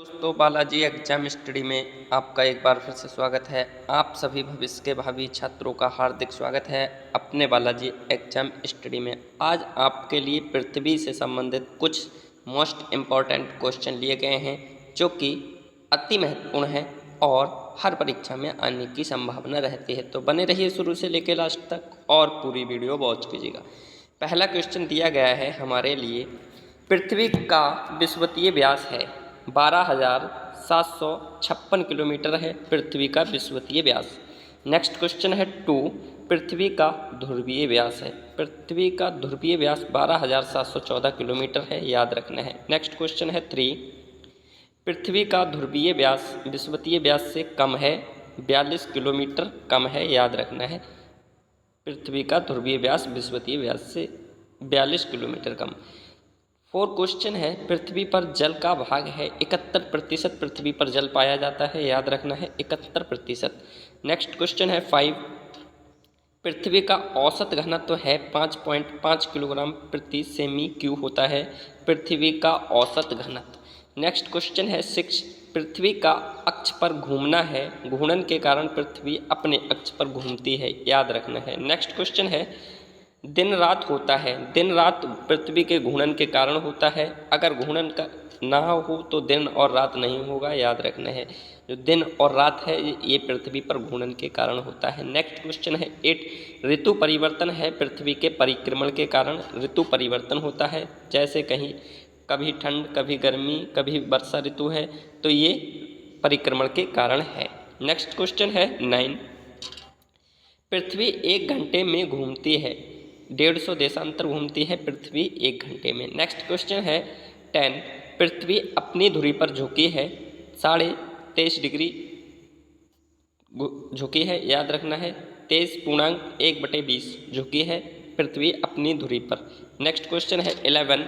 दोस्तों, Balaji exam study में आपका एक बार फिर से स्वागत है। आप सभी भविष्य के भावी छात्रों का हार्दिक स्वागत है अपने बालाजी एग्जाम स्टडी में। आज आपके लिए पृथ्वी से संबंधित कुछ मोस्ट इम्पॉर्टेंट क्वेश्चन लिए गए हैं जो कि अति महत्वपूर्ण है और हर परीक्षा में आने की संभावना रहती है। तो बने रहिए शुरू से लेकर लास्ट तक और पूरी वीडियो वॉच कीजिएगा। पहला क्वेश्चन दिया गया है हमारे लिए, पृथ्वी का विषुवतीय व्यास है 12,756 किलोमीटर है पृथ्वी का विषुवतीय व्यास। नेक्स्ट क्वेश्चन है 2, पृथ्वी का ध्रुवीय व्यास है। पृथ्वी का ध्रुवीय व्यास 12,714 किलोमीटर है, याद रखना है। नेक्स्ट क्वेश्चन है 3, पृथ्वी का ध्रुवीय व्यास विषुवतीय व्यास से कम है 42 किलोमीटर कम है, याद रखना है। पृथ्वी का ध्रुवीय व्यास विषुवतीय व्यास से 42 किलोमीटर कम। 4 क्वेश्चन है, पृथ्वी पर जल का भाग है 71% पृथ्वी पर जल पाया जाता है, याद रखना है 71%। नेक्स्ट क्वेश्चन है 5, पृथ्वी का औसत घनत्व है 5.5 किलोग्राम प्रति सेमी क्यूब होता है पृथ्वी का औसत घनत्व। नेक्स्ट क्वेश्चन है 6, पृथ्वी का अक्ष पर घूमना है, घूर्णन के कारण पृथ्वी अपने अक्ष पर घूमती है, याद रखना है। नेक्स्ट क्वेश्चन है, दिन रात होता है, दिन रात पृथ्वी के घूर्णन के कारण होता है, अगर घूर्णन का ना हो तो दिन और रात नहीं होगा, याद रखना है। जो दिन और रात है ये पृथ्वी पर घूर्णन के कारण होता है। नेक्स्ट क्वेश्चन है 8, ऋतु परिवर्तन है पृथ्वी के परिक्रमण के कारण ऋतु परिवर्तन होता है, जैसे कहीं कभी ठंड कभी गर्मी कभी वर्षा ऋतु है, तो ये परिक्रमण के कारण है। नेक्स्ट क्वेश्चन है 9, पृथ्वी 1 घंटे में घूमती है, 150 देशांतर घूमती है पृथ्वी 1 घंटे में। नेक्स्ट क्वेश्चन है 10, पृथ्वी अपनी धुरी पर झुकी है 23.5 डिग्री झुकी है, याद रखना है। 23.1/20 झुकी है पृथ्वी अपनी धुरी पर। नेक्स्ट क्वेश्चन है 11,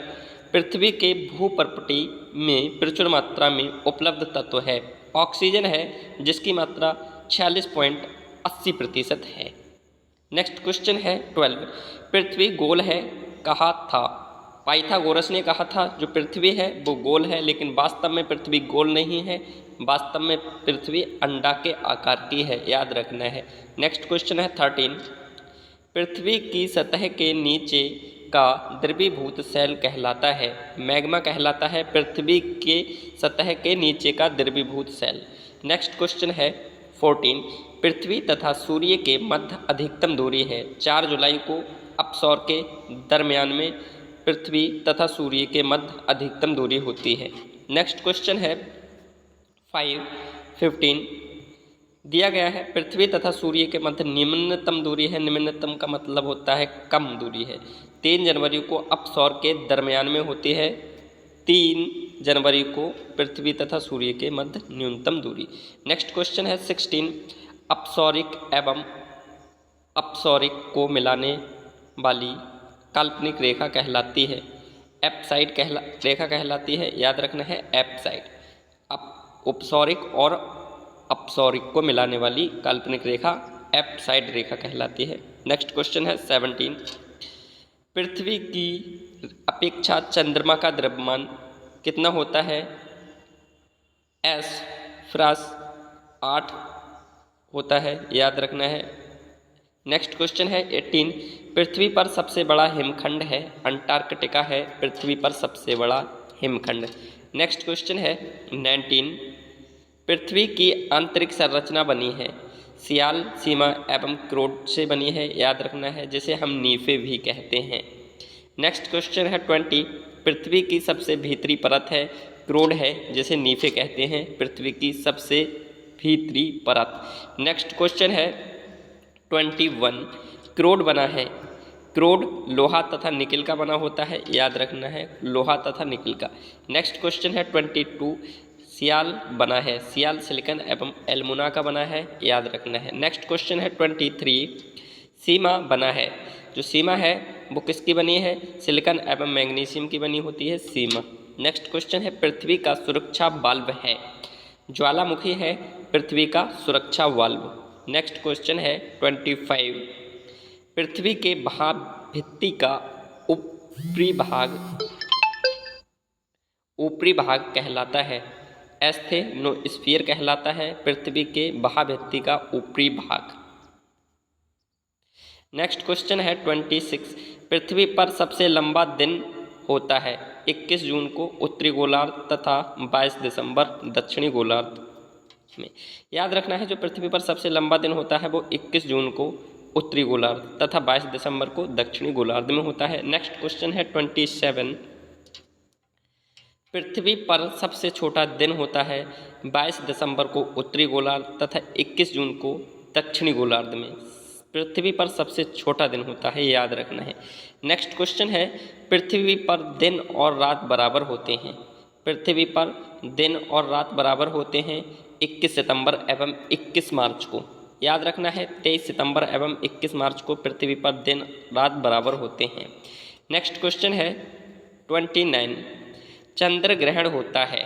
पृथ्वी के भूपर्पटी में प्रचुर मात्रा में उपलब्ध तत्व है, ऑक्सीजन है जिसकी मात्रा 46.80% है। नेक्स्ट क्वेश्चन है 12, पृथ्वी गोल है कहा था, पाइथागोरस ने कहा था जो पृथ्वी है वो गोल है, लेकिन वास्तव में पृथ्वी गोल नहीं है, वास्तव में पृथ्वी अंडा के आकार की है, याद रखना है। नेक्स्ट क्वेश्चन है 13, पृथ्वी की सतह के नीचे का द्रवीभूत सेल कहलाता है, मैग्मा कहलाता है पृथ्वी के सतह के नीचे का द्रवीभूत सेल। नेक्स्ट क्वेश्चन है 14, पृथ्वी तथा सूर्य के मध्य अधिकतम दूरी है, 4 जुलाई को अपसौर के दरमियान में पृथ्वी तथा सूर्य के मध्य अधिकतम दूरी होती है। नेक्स्ट क्वेश्चन है 15 दिया गया है, पृथ्वी तथा सूर्य के मध्य निम्नतम दूरी है, निम्नतम का मतलब होता है कम दूरी है, 3 जनवरी को अपसौर के दरमियान में होती है, 3 जनवरी को पृथ्वी तथा सूर्य के मध्य न्यूनतम दूरी। नेक्स्ट क्वेश्चन है 16, अपसौरिक एवं अपसौरिक को मिलाने वाली काल्पनिक रेखा कहलाती है, एप्साइड रेखा कहलाती है, याद रखना है एप्साइड। अब उपसौरिक और अपसौरिक को मिलाने वाली काल्पनिक रेखा एप्साइड रेखा कहलाती है। नेक्स्ट क्वेश्चन है 17, पृथ्वी की अपेक्षा चंद्रमा का द्रव्यमान कितना होता है, S-8 होता है, याद रखना है। नेक्स्ट क्वेश्चन है 18, पृथ्वी पर सबसे बड़ा हिमखंड है, अंटार्कटिका है पृथ्वी पर सबसे बड़ा हिमखंड। नेक्स्ट क्वेश्चन है 19, पृथ्वी की आंतरिक संरचना बनी है, सियाल सीमा एवं क्रोड से बनी है, याद रखना है, जिसे हम नीफे भी कहते हैं। नेक्स्ट क्वेश्चन है 20, पृथ्वी की सबसे भीतरी परत है, क्रोड है जिसे नीफे कहते हैं, पृथ्वी की सबसे भीतरी परत। नेक्स्ट क्वेश्चन है 21, क्रोड बना है, क्रोड लोहा तथा निकिल का बना होता है, याद रखना है लोहा तथा निकिल का। नेक्स्ट क्वेश्चन है 22, सियाल बना है, सियाल सिलिकॉन एवं एल्युमिना का बना है, याद रखना है। नेक्स्ट क्वेश्चन है 23, सीमा बना है, जो सीमा है वो किसकी बनी है, सिलिकॉन एवं मैग्नीशियम की बनी होती है सीमा। नेक्स्ट क्वेश्चन है, पृथ्वी का सुरक्षा वाल्व है, ज्वालामुखी है पृथ्वी का सुरक्षा वाल्व। नेक्स्ट क्वेश्चन है 25, पृथ्वी के भित्ति का ऊपरी भाग कहलाता है, एस्थेनोस्फीयर कहलाता है पृथ्वी के महाभित्ति का ऊपरी भाग। नेक्स्ट क्वेश्चन है 26। पृथ्वी पर सबसे लंबा दिन होता है 21 जून को उत्तरी गोलार्ध तथा 22 दिसंबर दक्षिणी गोलार्ध में। याद रखना है जो पृथ्वी पर सबसे लंबा दिन होता है वो 21 जून को उत्तरी गोलार्ध तथा 22 दिसंबर को दक्षिणी गोलार्ध में होता है। नेक्स्ट क्वेश्चन है 27। पृथ्वी पर सबसे छोटा दिन होता है 22 दिसंबर को उत्तरी गोलार्ध तथा 21 जून को दक्षिणी गोलार्ध में। पृथ्वी पर सबसे छोटा दिन होता है, याद रखना है। नेक्स्ट क्वेश्चन है पृथ्वी पर दिन और रात बराबर होते हैं। पृथ्वी पर दिन और रात बराबर होते हैं 21 सितंबर एवं 21 मार्च को। याद रखना है 23 सितंबर एवं 21 मार्च को पृथ्वी पर दिन रात बराबर होते हैं। नेक्स्ट क्वेश्चन है 29। चंद्र ग्रहण होता है।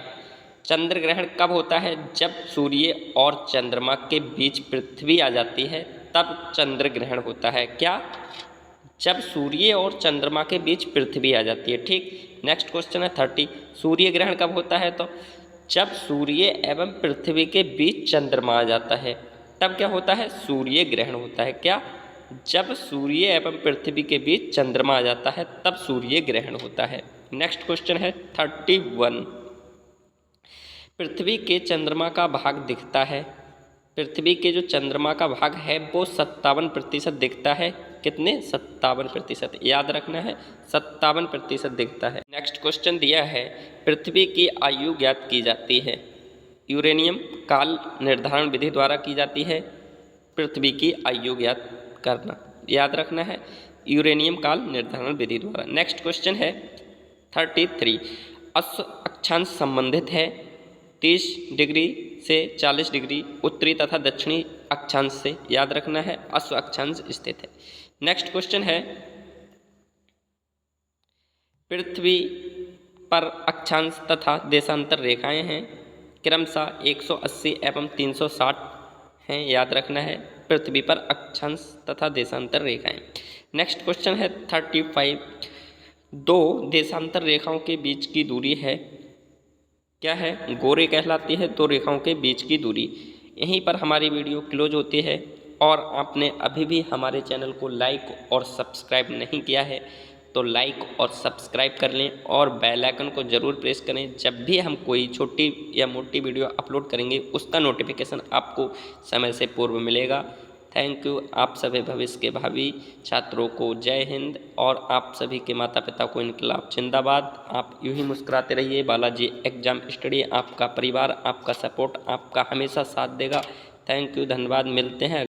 चंद्र ग्रहण कब होता है? जब सूर्य और चंद्रमा के बीच पृथ्वी आ जाती है तब चंद्र ग्रहण होता है। क्या? जब सूर्य और चंद्रमा के बीच पृथ्वी आ जाती है। ठीक। नेक्स्ट क्वेश्चन है 30। सूर्य ग्रहण कब होता है? तो जब सूर्य एवं पृथ्वी के बीच चंद्रमा आ जाता है तब क्या होता है? सूर्य ग्रहण होता है। क्या? जब सूर्य एवं पृथ्वी के बीच चंद्रमा आ जाता है तब सूर्य ग्रहण होता है। नेक्स्ट क्वेश्चन है 31। पृथ्वी के चंद्रमा का भाग दिखता है। पृथ्वी के जो चंद्रमा का भाग है वो 57% दिखता है। कितने? 57%। याद रखना है 57% दिखता है। नेक्स्ट क्वेश्चन दिया है पृथ्वी की आयु ज्ञात की जाती है। यूरेनियम काल निर्धारण विधि द्वारा की जाती है पृथ्वी की आयु ज्ञात करना। याद रखना है यूरेनियम काल निर्धारण विधि द्वारा। नेक्स्ट क्वेश्चन है 33। अश्व अक्षांश संबंधित है 30 डिग्री से 40 डिग्री उत्तरी तथा दक्षिणी अक्षांश से। याद रखना है अश्व अक्षांश स्थित है। नेक्स्ट क्वेश्चन है पृथ्वी पर अक्षांश तथा देशांतर रेखाएं हैं क्रमशः 180 एवं 360 हैं। याद रखना है पृथ्वी पर अक्षांश तथा देशांतर रेखाएं। नेक्स्ट क्वेश्चन है 35। दो देशांतर रेखाओं के बीच की दूरी है क्या है? गोरे कहलाती है दो रेखाओं के बीच की दूरी। यहीं पर हमारी वीडियो क्लोज होती है और आपने अभी भी हमारे चैनल को लाइक और सब्सक्राइब नहीं किया है तो लाइक और सब्सक्राइब कर लें और बेल आइकन को ज़रूर प्रेस करें। जब भी हम कोई छोटी या मोटी वीडियो अपलोड करेंगे उसका नोटिफिकेशन आपको समय से पूर्व मिलेगा। Thank you. आप सभी भविष्य के भावी छात्रों को जय हिंद और आप सभी के माता पिता को इनकलाब जिंदाबाद। आप यूं ही मुस्कुराते रहिए। बालाजी एग्जाम स्टडी आपका परिवार, आपका सपोर्ट आपका हमेशा साथ देगा। थैंक यू, धन्यवाद। मिलते हैं।